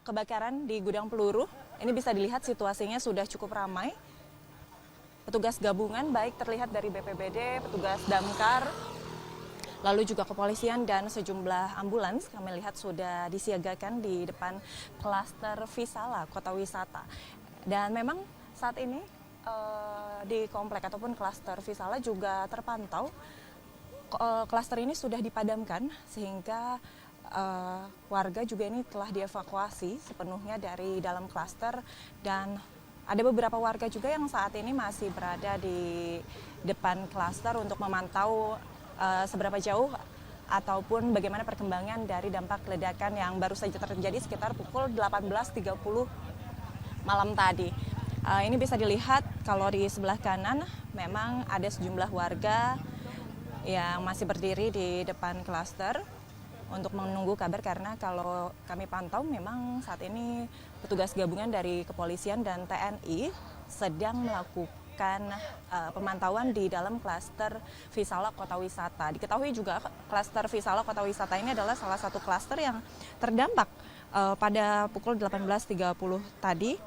kebakaran di gudang peluru. Ini bisa dilihat situasinya sudah cukup ramai. Petugas gabungan baik terlihat dari BPBD, petugas damkar, lalu juga kepolisian dan sejumlah ambulans kami lihat sudah disiagakan di depan klaster Visala Kota Wisata. Dan memang saat ini di komplek ataupun klaster Visala juga terpantau klaster ini sudah dipadamkan sehingga warga juga ini telah dievakuasi sepenuhnya dari dalam klaster, dan ada beberapa warga juga yang saat ini masih berada di depan klaster untuk memantau seberapa jauh ataupun bagaimana perkembangan dari dampak ledakan yang baru saja terjadi sekitar pukul 18.30 malam tadi. Ini bisa dilihat kalau di sebelah kanan memang ada sejumlah warga yang masih berdiri di depan klaster untuk menunggu kabar, karena kalau kami pantau memang saat ini petugas gabungan dari kepolisian dan TNI sedang melakukan pemantauan di dalam klaster Visala Kota Wisata. Diketahui juga klaster Visala Kota Wisata ini adalah salah satu klaster yang terdampak pada pukul 18.30 tadi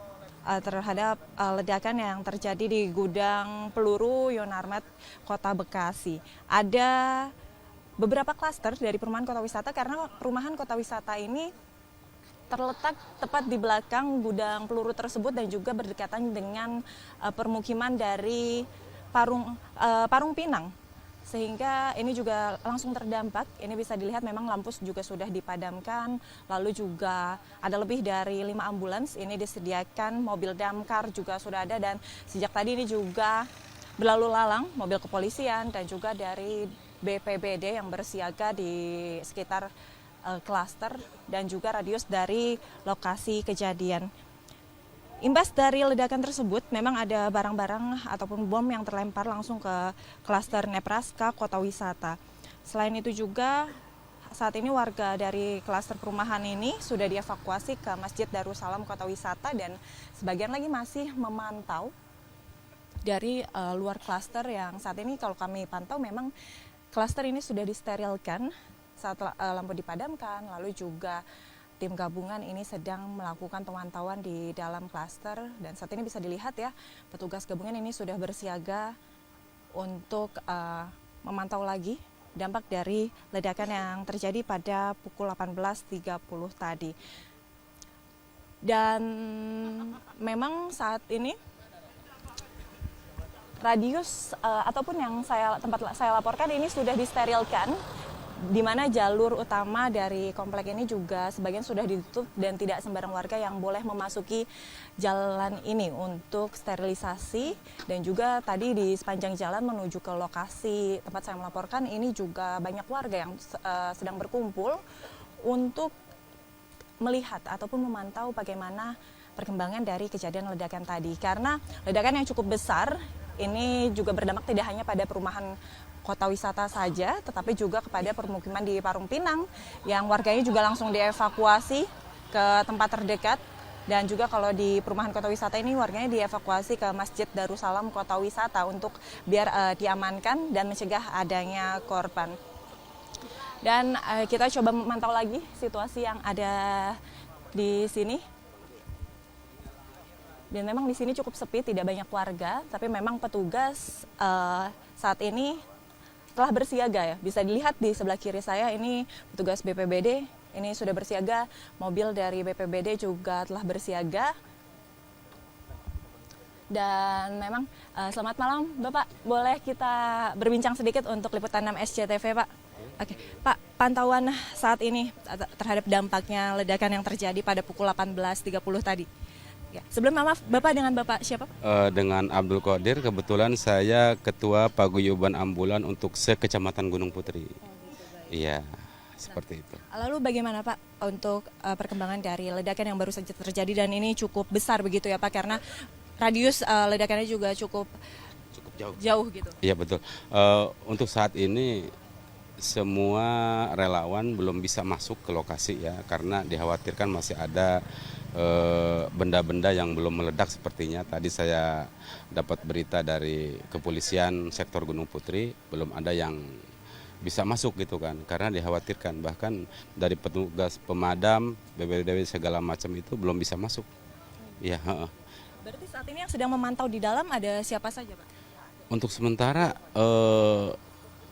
terhadap ledakan yang terjadi di gudang peluru Yonarmet Kota Bekasi. Ada beberapa klaster dari perumahan Kota Wisata, karena perumahan Kota Wisata ini terletak tepat di belakang gudang peluru tersebut dan juga berdekatan dengan permukiman dari Parung Pinang, sehingga ini juga langsung terdampak. Ini bisa dilihat memang lampu juga sudah dipadamkan, lalu juga ada lebih dari 5 ambulans ini disediakan, mobil damkar juga sudah ada, dan sejak tadi ini juga berlalu lalang mobil kepolisian dan juga dari BPBD yang bersiaga di sekitar klaster dan juga radius dari lokasi kejadian. Imbas dari ledakan tersebut memang ada barang-barang ataupun bom yang terlempar langsung ke klaster Nebraska Kota Wisata. Selain itu juga saat ini warga dari klaster perumahan ini sudah dievakuasi ke Masjid Darussalam Kota Wisata, dan sebagian lagi masih memantau dari luar klaster yang saat ini kalau kami pantau memang klaster ini sudah disterilkan saat lampu dipadamkan, lalu juga tim gabungan ini sedang melakukan pemantauan di dalam klaster, dan saat ini bisa dilihat ya, petugas gabungan ini sudah bersiaga untuk memantau lagi dampak dari ledakan yang terjadi pada pukul 18.30 tadi. Dan memang saat ini radius ataupun yang tempat saya laporkan ini sudah disterilkan, di mana jalur utama dari komplek ini juga sebagian sudah ditutup dan tidak sembarang warga yang boleh memasuki jalan ini untuk sterilisasi. Dan juga tadi di sepanjang jalan menuju ke lokasi tempat saya melaporkan ini juga banyak warga yang sedang berkumpul untuk melihat ataupun memantau bagaimana perkembangan dari kejadian ledakan tadi, karena ledakan yang cukup besar ini juga berdampak tidak hanya pada perumahan Kota Wisata saja, tetapi juga kepada permukiman di Parung Pinang yang warganya juga langsung dievakuasi ke tempat terdekat. Dan juga kalau di perumahan Kota Wisata ini warganya dievakuasi ke Masjid Darussalam Kota Wisata untuk biar diamankan dan mencegah adanya korban. Dan kita coba memantau lagi situasi yang ada di sini. Dan memang di sini cukup sepi, tidak banyak warga, tapi memang petugas saat ini telah bersiaga ya. Bisa dilihat di sebelah kiri saya ini petugas BPBD ini sudah bersiaga, mobil dari BPBD juga telah bersiaga. Dan memang selamat malam Bapak, boleh kita berbincang sedikit untuk liputan 6 SCTV Pak? Oke, Pak, pantauan saat ini terhadap dampaknya ledakan yang terjadi pada pukul 18.30 tadi. Ya. Sebelum maaf, Bapak dengan Bapak siapa? Dengan Abdul Qadir, kebetulan saya Ketua Paguyuban Ambulan untuk sekecamatan Gunung Putri. Iya, seperti itu. Lalu bagaimana Pak untuk perkembangan dari ledakan yang baru saja terjadi, dan ini cukup besar begitu ya Pak, karena radius ledakannya juga cukup jauh gitu. Iya betul. Untuk saat ini semua relawan belum bisa masuk ke lokasi ya, karena dikhawatirkan masih ada benda-benda yang belum meledak sepertinya. Tadi saya dapat berita dari kepolisian sektor Gunung Putri, belum ada yang bisa masuk gitu kan, karena dikhawatirkan bahkan dari petugas pemadam, BPBD segala macam itu belum bisa masuk. Ya, Berarti saat ini yang sedang memantau di dalam ada siapa saja, Pak? untuk sementara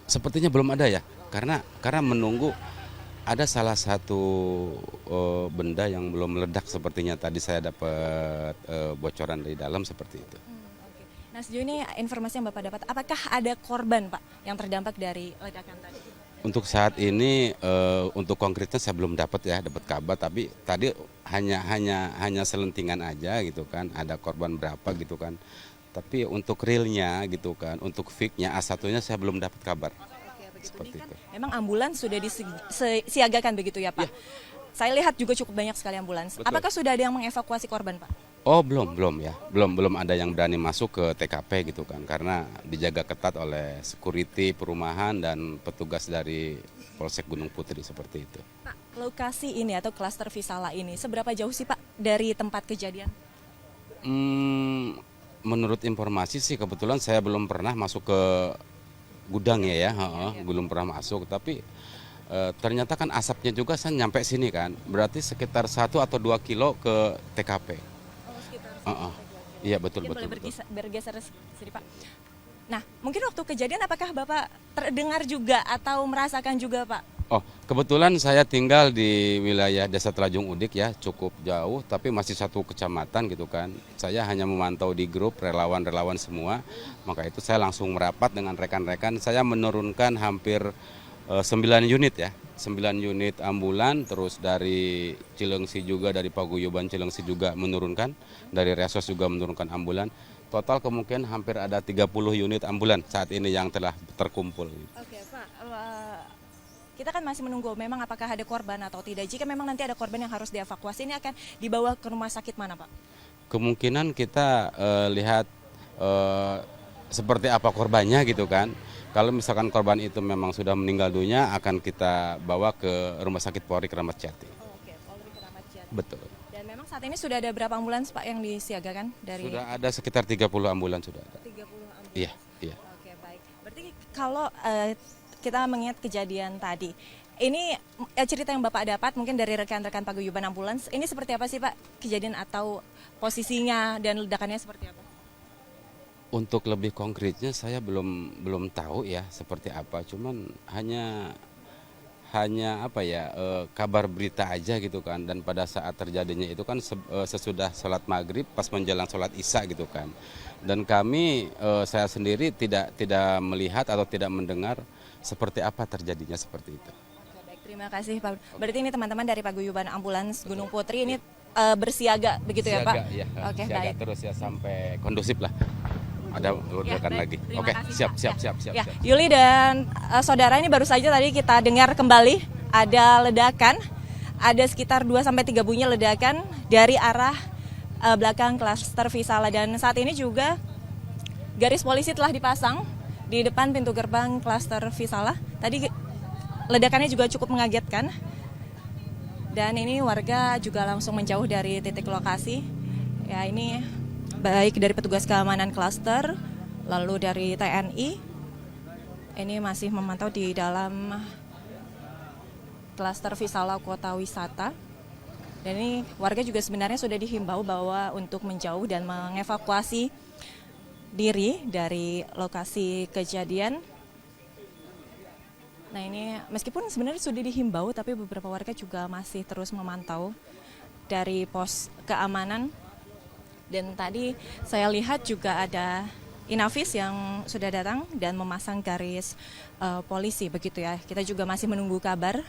sepertinya belum ada ya, karena menunggu ada salah satu benda yang belum meledak sepertinya tadi saya dapat bocoran dari dalam seperti itu. Oke. Nah, sejauh ini informasi yang Bapak dapat, apakah ada korban, Pak, yang terdampak dari ledakan tadi? Untuk saat ini untuk konkretnya saya belum dapat kabar, tapi tadi hanya selentingan aja gitu kan, ada korban berapa gitu kan. Tapi untuk realnya gitu kan, untuk fix-nya A1-nya saya belum dapat kabar. Oke, begitu. Seperti Ini kan itu. memang ambulans sudah disiagakan begitu ya, Pak? Saya lihat juga cukup banyak sekali ambulans. Betul. Apakah sudah ada yang mengevakuasi korban, Pak? Oh belum ya, belum ada yang berani masuk ke TKP gitu kan, karena dijaga ketat oleh security perumahan dan petugas dari Polsek Gunung Putri seperti itu. Pak, lokasi ini atau klaster Visala ini seberapa jauh sih, Pak, dari tempat kejadian? Menurut informasi sih kebetulan saya belum pernah masuk ke gudangnya ya, belum pernah masuk, tapi ternyata kan asapnya juga saya nyampe sini kan, berarti sekitar 1 atau 2 kilo ke TKP. Oh, sekitar. Iya betul Mungkin betul. boleh Betul. bergeser sini, Pak. Nah, mungkin waktu kejadian apakah Bapak terdengar juga atau merasakan juga, Pak? Oh, kebetulan saya tinggal di wilayah Desa Telajung Udik ya, cukup jauh tapi masih satu kecamatan gitu kan. Saya hanya memantau di grup relawan-relawan semua, maka itu saya langsung merapat dengan rekan-rekan. Saya menurunkan hampir 9 unit ya, 9 unit ambulan, terus dari Cilengsi juga, dari Paguyuban Cilengsi juga menurunkan, dari Resos juga menurunkan ambulan. Total kemungkinan hampir ada 30 unit ambulan saat ini yang telah terkumpul. Oke, Pak. Kita kan masih menunggu memang apakah ada korban atau tidak. Jika memang nanti ada korban yang harus dievakuasi, ini akan dibawa ke rumah sakit mana, Pak? Kemungkinan kita lihat seperti apa korbannya gitu kan. Kalau misalkan korban itu memang sudah meninggal dunia, akan kita bawa ke Rumah Sakit Polri Kramat Jati. Oke, Polri Kramat Jati. Betul. Dan memang saat ini sudah ada berapa ambulans, Pak, yang disiagakan dari Sudah ada sekitar 30 ambulan sudah ada. 30 ambulans? Iya. Oke, baik. Berarti kalau kita mengingat kejadian tadi, ini cerita yang Bapak dapat mungkin dari rekan-rekan paguyuban ambulans, ini seperti apa sih, Pak, kejadian atau posisinya dan ledakannya seperti apa? Untuk lebih konkretnya saya belum tahu ya seperti apa, cuman hanya apa ya, kabar berita aja gitu kan, dan pada saat terjadinya itu kan sesudah sholat maghrib pas menjelang sholat isya gitu kan, dan kami saya sendiri tidak melihat atau tidak mendengar seperti apa terjadinya seperti itu. Oke, baik, terima kasih, Pak. Berarti ini teman-teman dari paguyuban ambulans Gunung Putri ini bersiaga begitu ya, Pak? Siaga, ya, Oke, siaga baik. terus ya sampai kondusif lah. Ada ledakan baik. lagi. Terima Oke, kasih, Pak. siap. Ya, Yuli dan saudara, ini baru saja tadi kita dengar kembali ada ledakan, ada sekitar 2-3 bunyi ledakan dari arah belakang klaster Visala, dan saat ini juga garis polisi telah dipasang di depan pintu gerbang klaster Visala. Tadi ledakannya juga cukup mengagetkan, dan ini warga juga langsung menjauh dari titik lokasi. Ya, ini baik dari petugas keamanan klaster, lalu dari TNI, ini masih memantau di dalam klaster Visala Kota Wisata. Dan ini warga juga sebenarnya sudah dihimbau bahwa untuk menjauh dan mengevakuasi diri dari lokasi kejadian. Nah, ini meskipun sebenarnya sudah dihimbau, tapi beberapa warga juga masih terus memantau dari pos keamanan. Dan tadi saya lihat juga ada Inavis yang sudah datang dan memasang garis polisi begitu ya. Kita juga masih menunggu kabar.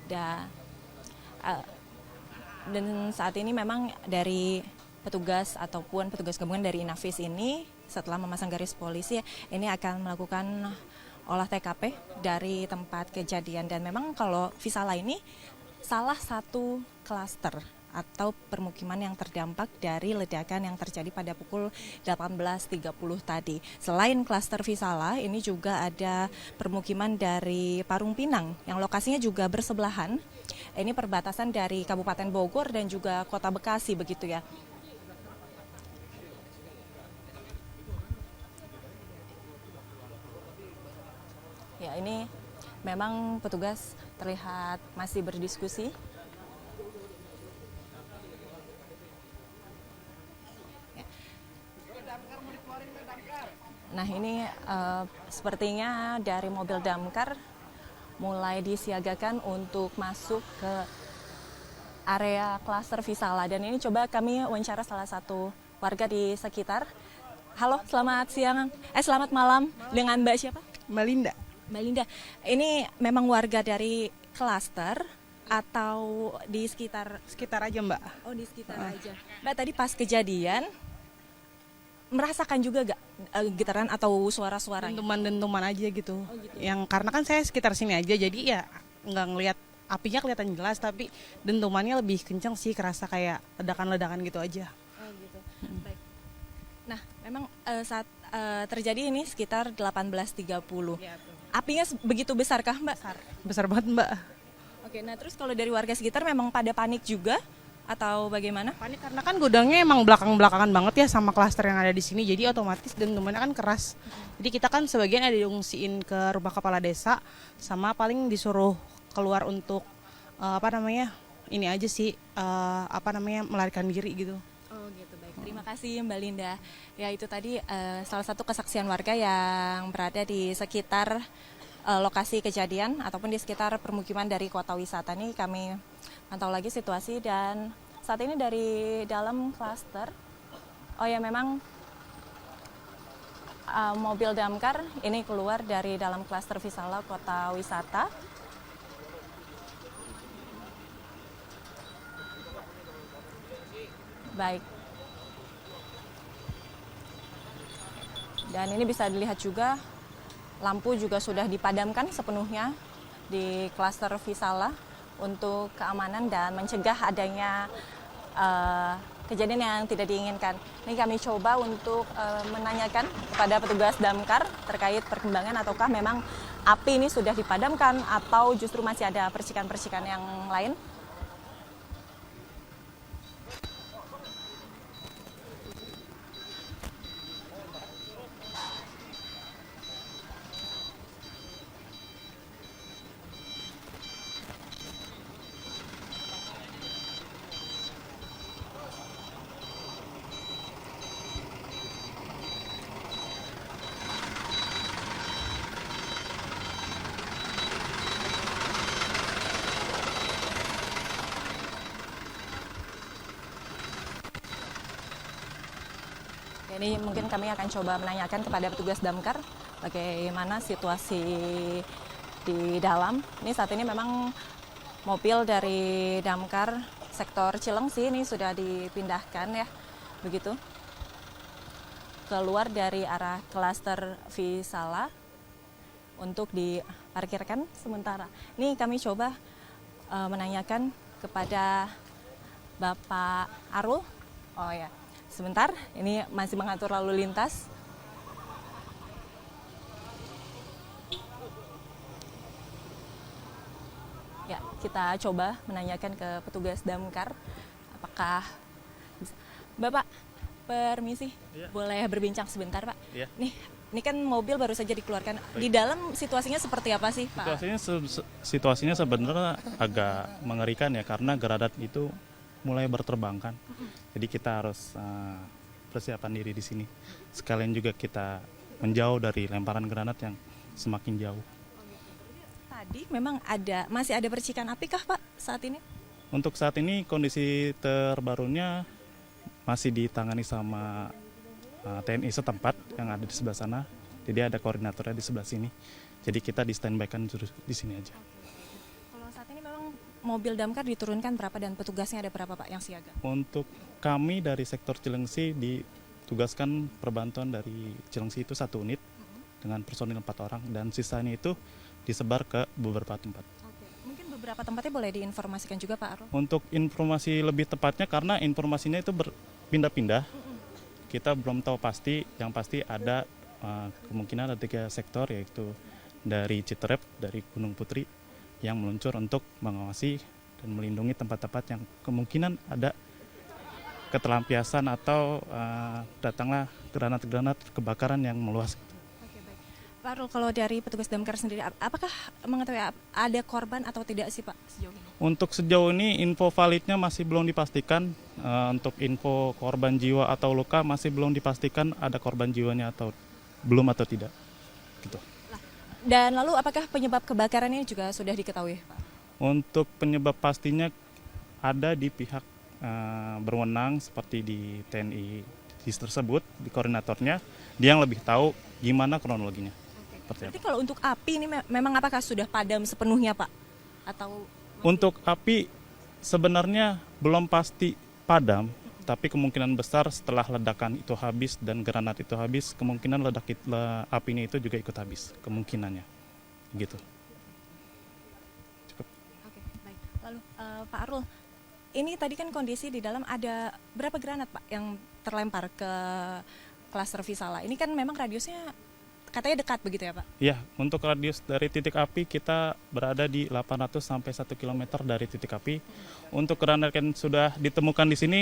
Ya, dan saat ini memang dari petugas ataupun petugas gabungan dari Inavis ini setelah memasang garis polisi ini akan melakukan olah TKP dari tempat kejadian. Dan memang kalau Visala ini salah satu klaster atau permukiman yang terdampak dari ledakan yang terjadi pada pukul 18.30 tadi. Selain klaster Visala, ini juga ada permukiman dari Parung Pinang yang lokasinya juga bersebelahan. Ini perbatasan dari Kabupaten Bogor dan juga Kota Bekasi begitu ya. ini memang petugas terlihat masih berdiskusi. Nah ini sepertinya dari mobil damkar mulai disiagakan untuk masuk ke area klaster Visala. Dan ini coba kami wawancara salah satu warga di sekitar. Halo, selamat siang. Selamat malam. Dengan Mbak siapa? Mbak Linda. Mbak Linda. Ini memang warga dari klaster atau di sekitar? Sekitar aja Mbak. Oh, di sekitar aja. Mbak tadi pas kejadian merasakan juga gak getaran atau suara-suaranya? Dentuman-dentuman aja gitu. Oh, gitu. Yang karena kan saya sekitar sini aja, jadi ya nggak ngelihat apinya kelihatan jelas, tapi dentumannya lebih kencang sih, kerasa kayak ledakan-ledakan gitu aja. Oh gitu. Baik. Nah, memang saat terjadi ini sekitar 18.30. Ya, Apinya begitu besarkah, Mbak? besar banget Mbak. Oke, nah terus kalau dari warga sekitar memang pada panik juga atau bagaimana? Panik karena kan gudangnya emang belakang-belakangan banget ya sama klaster yang ada di sini, jadi otomatis dentumannya kan keras. Jadi kita kan sebagian ada diungsiin ke rumah kepala desa, sama paling disuruh keluar untuk ini aja sih melarikan diri gitu. Oh gitu, baik. Terima kasih Mbak Linda. Ya itu tadi salah satu kesaksian warga yang berada di sekitar lokasi kejadian ataupun di sekitar permukiman dari kota wisata. Ini kami pantau lagi situasi dan saat ini dari dalam klaster. Oh ya memang mobil damkar ini keluar dari dalam klaster Visala kota wisata. Baik. Dan ini bisa dilihat juga lampu juga sudah dipadamkan sepenuhnya di klaster Visala untuk keamanan dan mencegah adanya kejadian yang tidak diinginkan. Ini kami coba untuk menanyakan kepada petugas damkar terkait perkembangan ataukah memang api ini sudah dipadamkan atau justru masih ada percikan-percikan yang lain. Ini mungkin kami akan coba menanyakan kepada petugas damkar bagaimana situasi di dalam. Ini saat ini memang mobil dari damkar sektor Cilengsi ini sudah dipindahkan ya, begitu, keluar dari arah klaster Visala untuk diparkirkan sementara. Ini kami coba menanyakan kepada Bapak Arul. Oh ya. Sebentar, ini masih mengatur lalu lintas. Ya, kita coba menanyakan ke petugas damkar, apakah bisa. Bapak, permisi, ya. Boleh berbincang sebentar, Pak? Ya. Ini kan mobil baru saja dikeluarkan. Baik. Di dalam situasinya seperti apa sih, Pak? Situasinya sebenarnya agak mengerikan ya, karena granat itu mulai berterbangan. Jadi kita harus persiapan diri di sini. Sekalian juga kita menjauh dari lemparan granat yang semakin jauh. Tadi memang masih ada percikan api kah Pak saat ini? Untuk saat ini kondisi terbarunya masih ditangani sama TNI setempat yang ada di sebelah sana. Jadi ada koordinatornya di sebelah sini. Jadi kita di standby-kan di sini aja. Kalau saat ini memang mobil damkar diturunkan berapa dan petugasnya ada berapa Pak yang siaga? Untuk kami dari sektor Cilengsi ditugaskan perbantuan dari Cilengsi itu 1 unit dengan personil 4 orang dan sisanya itu disebar ke beberapa tempat. Oke. Mungkin beberapa tempatnya boleh diinformasikan juga Pak Arul? Untuk informasi lebih tepatnya karena informasinya itu berpindah-pindah, kita belum tahu pasti. Yang pasti ada kemungkinan ada 3 sektor, yaitu dari Citerep, dari Gunung Putri yang meluncur untuk mengawasi dan melindungi tempat-tempat yang kemungkinan ada keterlampiasan atau datanglah granat-granat kebakaran yang meluas. Oke, baik. Pak Rul, kalau dari petugas damkar sendiri, apakah mengetahui ada korban atau tidak sih Pak sejauh ini? Untuk sejauh ini info validnya masih belum dipastikan. Untuk info korban jiwa atau luka masih belum dipastikan ada korban jiwanya atau belum atau tidak. Gitu. Dan lalu apakah penyebab kebakaran ini juga sudah diketahui Pak? Untuk penyebab pastinya ada di pihak berwenang seperti di TNI tersebut, di koordinatornya, dia yang lebih tahu gimana kronologinya. Berarti kalau untuk api ini memang apakah sudah padam sepenuhnya Pak? Atau Untuk api sebenarnya belum pasti padam, tapi kemungkinan besar setelah ledakan itu habis dan granat itu habis, kemungkinan apinya itu juga ikut habis, kemungkinannya. Gitu. Cukup. Oke, baik. Lalu Pak Arul, ini tadi kan kondisi di dalam ada berapa granat Pak yang terlempar ke klaster Visala? Ini kan memang radiusnya katanya dekat begitu ya Pak? Ya, untuk radius dari titik api kita berada di 800 sampai 1 km dari titik api. Untuk granat yang sudah ditemukan di sini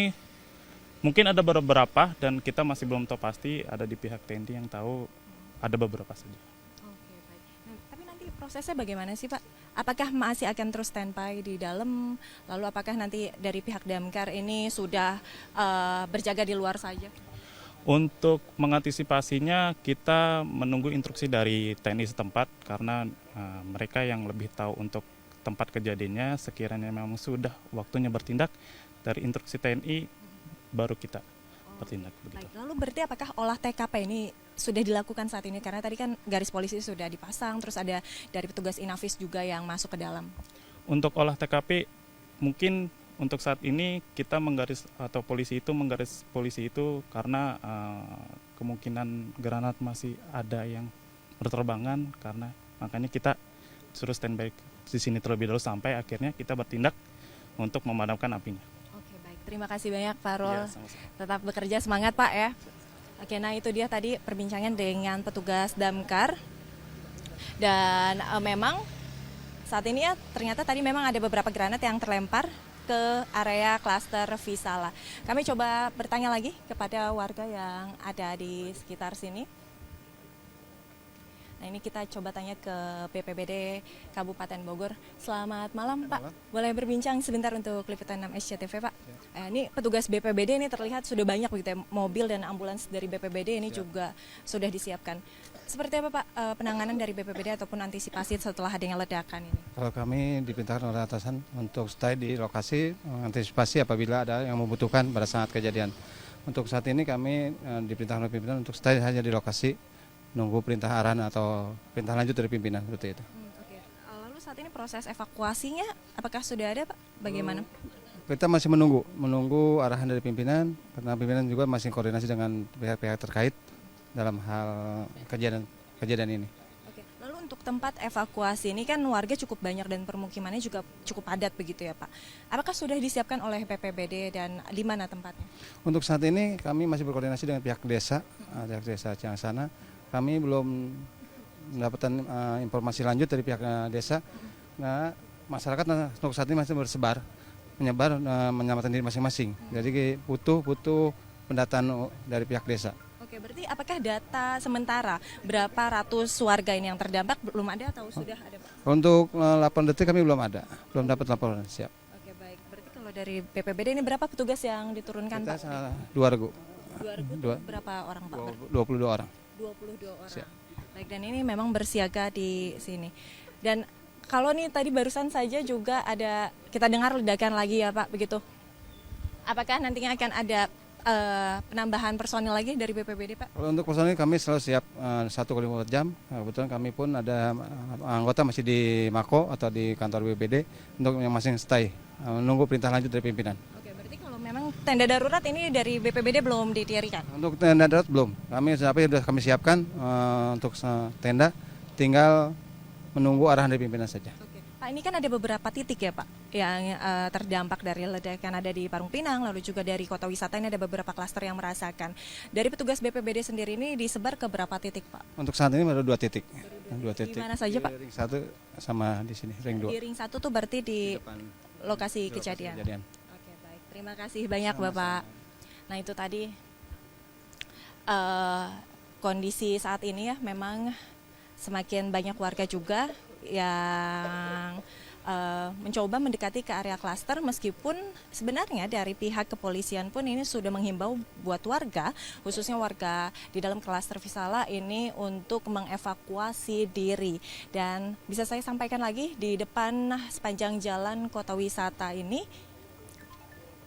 mungkin ada beberapa dan kita masih belum tahu pasti, ada di pihak TNI yang tahu, ada beberapa saja. Oke, baik. Nah, tapi nanti prosesnya bagaimana sih Pak? Apakah masih akan terus standby di dalam? Lalu apakah nanti dari pihak damkar ini sudah berjaga di luar saja? Untuk mengantisipasinya kita menunggu instruksi dari TNI setempat karena mereka yang lebih tahu untuk tempat kejadiannya. Sekiranya memang sudah waktunya bertindak, dari instruksi TNI baru kita bertindak begitu. Baik, lalu berarti apakah olah TKP ini sudah dilakukan saat ini? Karena tadi kan garis polisi sudah dipasang, terus ada dari petugas Inavis juga yang masuk ke dalam. Untuk olah TKP mungkin untuk saat ini kita polisi itu karena kemungkinan granat masih ada yang berterbangan, karena makanya kita suruh standby di sini terlebih dahulu sampai akhirnya kita bertindak untuk memadamkan apinya. Oke, baik. Terima kasih banyak Pak Rul. Ya, sama-sama. Tetap bekerja semangat Pak ya. Oke, nah itu dia tadi perbincangan dengan petugas damkar. Dan memang saat ini ya ternyata tadi memang ada beberapa granat yang terlempar ke area klaster Visala. Kami coba bertanya lagi kepada warga yang ada di sekitar sini. Nah ini kita coba tanya ke BPBD Kabupaten Bogor. Selamat malam Pak. Boleh berbincang sebentar untuk liputan 6 SCTV Pak? Ini petugas BPBD ini terlihat sudah banyak begitu ya, mobil dan ambulans dari BPBD ini juga sudah disiapkan. Seperti apa Pak penanganan dari BPBD ataupun antisipasi setelah adanya ledakan ini? Kalau kami diperintahkan oleh atasan untuk stay di lokasi, antisipasi apabila ada yang membutuhkan pada saat kejadian. Untuk saat ini kami diperintahkan oleh pimpinan untuk stay hanya di lokasi, nunggu perintah arahan atau perintah lanjut dari pimpinan seperti itu. Oke. Lalu saat ini proses evakuasinya apakah sudah ada Pak? Bagaimana? Kita masih menunggu arahan dari pimpinan, karena pimpinan juga masih koordinasi dengan pihak-pihak terkait dalam hal kejadian ini. Oke. Lalu untuk tempat evakuasi ini kan warga cukup banyak dan permukimannya juga cukup padat begitu ya Pak. Apakah sudah disiapkan oleh BPBD dan di mana tempatnya? Untuk saat ini kami masih berkoordinasi dengan pihak desa Ciangsana. Kami belum mendapatkan informasi lanjut dari pihak desa. Nah, masyarakat untuk saat ini masih menyebar menyelamatkan diri masing-masing. Jadi butuh pendataan dari pihak desa. Oke, berarti apakah data sementara berapa ratus warga ini yang terdampak belum ada atau sudah ada Pak? Untuk laporan detik kami belum dapat laporan. Siap. Oke, baik. Berarti kalau dari BPBD ini berapa petugas yang diturunkan Kita Pak? 2 regu. Berapa orang Pak? 22 orang. 22 orang. Siap. Baik, dan ini memang bersiaga di sini. Dan kalau nih tadi barusan saja juga ada kita dengar ledakan lagi ya Pak, begitu. Apakah nantinya akan ada penambahan personil lagi dari BPBD Pak? Kalau untuk personil kami selalu siap 1x24 jam. Kebetulan kami pun ada anggota masih di Mako atau di kantor BPBD untuk yang masih stay menunggu perintah lanjut dari pimpinan. Oke, berarti kalau memang tenda darurat ini dari BPBD belum didirikan? Untuk tenda darurat belum. Sudah kami siapkan untuk tenda, tinggal menunggu arahan dari pimpinan saja. Oke. Pak, ini kan ada beberapa titik ya Pak yang terdampak dari ledakan, ada di Parung Pinang, lalu juga dari kota wisata ini ada beberapa klaster yang merasakan. Dari petugas BPBD sendiri ini disebar ke berapa titik Pak? Untuk saat ini baru 2 titik. Di mana saja Pak? Di ring 1 sama di sini, ring 2. Di ring 1 tuh berarti di depan lokasi kejadian. Oke, baik. Terima kasih banyak Bapak. Nah itu tadi kondisi saat ini ya memang semakin banyak warga juga yang mencoba mendekati ke area klaster, meskipun sebenarnya dari pihak kepolisian pun ini sudah menghimbau buat warga, khususnya warga di dalam klaster Visala ini untuk mengevakuasi diri. Dan bisa saya sampaikan lagi, di depan sepanjang jalan kota wisata ini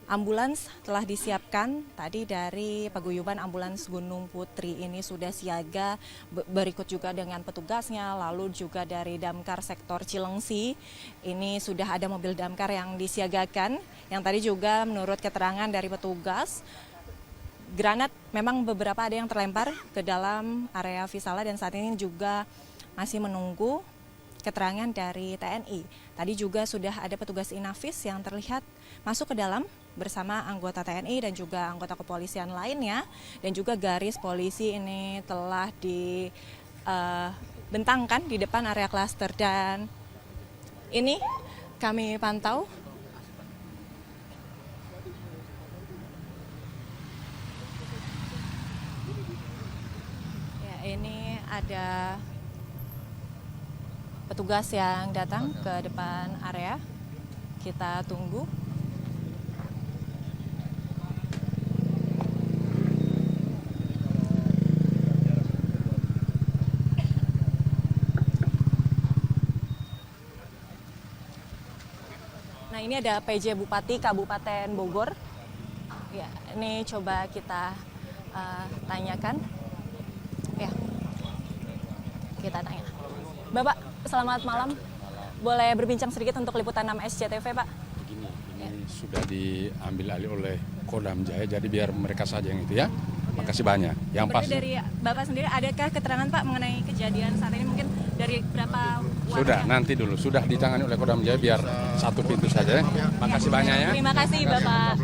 ambulans telah disiapkan tadi dari paguyuban ambulans Gunung Putri ini sudah siaga, berikut juga dengan petugasnya, lalu juga dari damkar sektor Cilengsi ini sudah ada mobil damkar yang disiagakan, yang tadi juga menurut keterangan dari petugas granat memang beberapa ada yang terlempar ke dalam area Visala dan saat ini juga masih menunggu keterangan dari TNI. Tadi juga sudah ada petugas Inavis yang terlihat masuk ke dalam bersama anggota TNI dan juga anggota kepolisian lainnya, dan juga garis polisi ini telah dibentangkan di depan area klaster. Dan ini kami pantau ya, ini ada petugas yang datang ke depan area. Kita tunggu. Nah, ini ada PJ Bupati Kabupaten Bogor. Ya, ini coba kita tanyakan. Ya, kita tanya. Bapak, selamat malam. Boleh berbincang sedikit untuk liputan 6 SCTV, Pak? Begini, ini sudah diambil alih oleh Kodam Jaya, jadi biar mereka saja yang itu ya. Makasih banyak. Yang Berarti pasti dari Bapak sendiri, adakah keterangan Pak mengenai kejadian saat ini, mungkin dari berapa warga? sudah, nanti dulu. Sudah ditangani oleh Kodam Jaya, biar satu pintu saja. Makasih banyak ya. Terima kasih Bapak.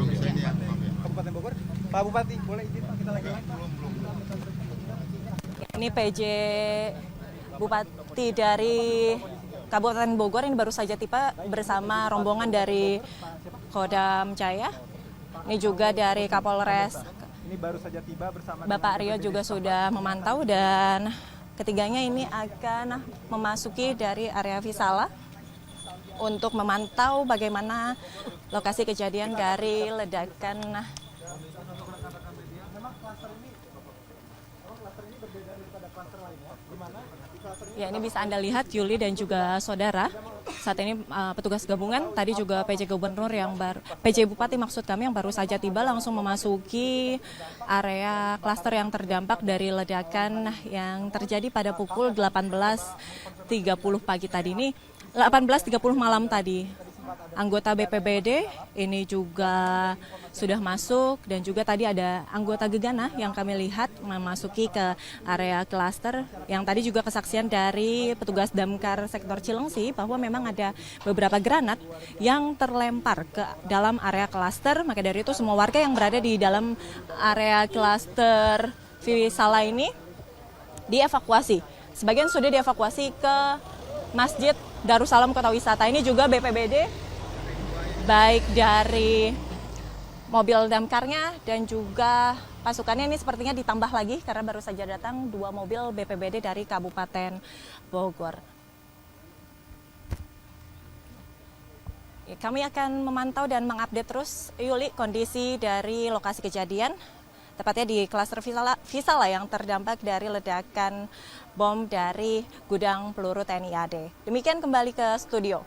Kabupaten Bogor, Pak Bupati, boleh izin Pak kita lagi? Ini PJ Bupati dari Kabupaten Bogor ini baru saja tiba bersama rombongan dari Kodam Jaya. Ini juga dari Kapolres. Ini baru saja tiba bersama Bapak Rio juga sudah memantau, dan ketiganya ini akan memasuki dari area Visala untuk memantau bagaimana lokasi kejadian dari ledakan. Ya, ini bisa Anda lihat Yuli dan juga saudara. Saat ini petugas gabungan, tadi juga PJ Gubernur yang PJ Bupati maksud kami yang baru saja tiba langsung memasuki area klaster yang terdampak dari ledakan yang terjadi pada pukul 18.30 pagi tadi ini, 18.30 malam tadi. Anggota BPBD ini juga sudah masuk, dan juga tadi ada anggota Gegana yang kami lihat memasuki ke area klaster, yang tadi juga kesaksian dari petugas damkar sektor Cilengsi bahwa memang ada beberapa granat yang terlempar ke dalam area klaster. Maka dari itu semua warga yang berada di dalam area klaster Visala ini dievakuasi. Sebagian sudah dievakuasi ke Masjid Darussalam Kota Wisata. Ini juga BPBD baik dari mobil damkarnya dan juga pasukannya ini sepertinya ditambah lagi karena baru saja datang 2 mobil BPBD dari Kabupaten Bogor. Kami akan memantau dan mengupdate terus, Yuli, kondisi dari lokasi kejadian, tepatnya di klaster Visala yang terdampak dari ledakan bom dari gudang peluru TNI AD. Demikian, kembali ke studio.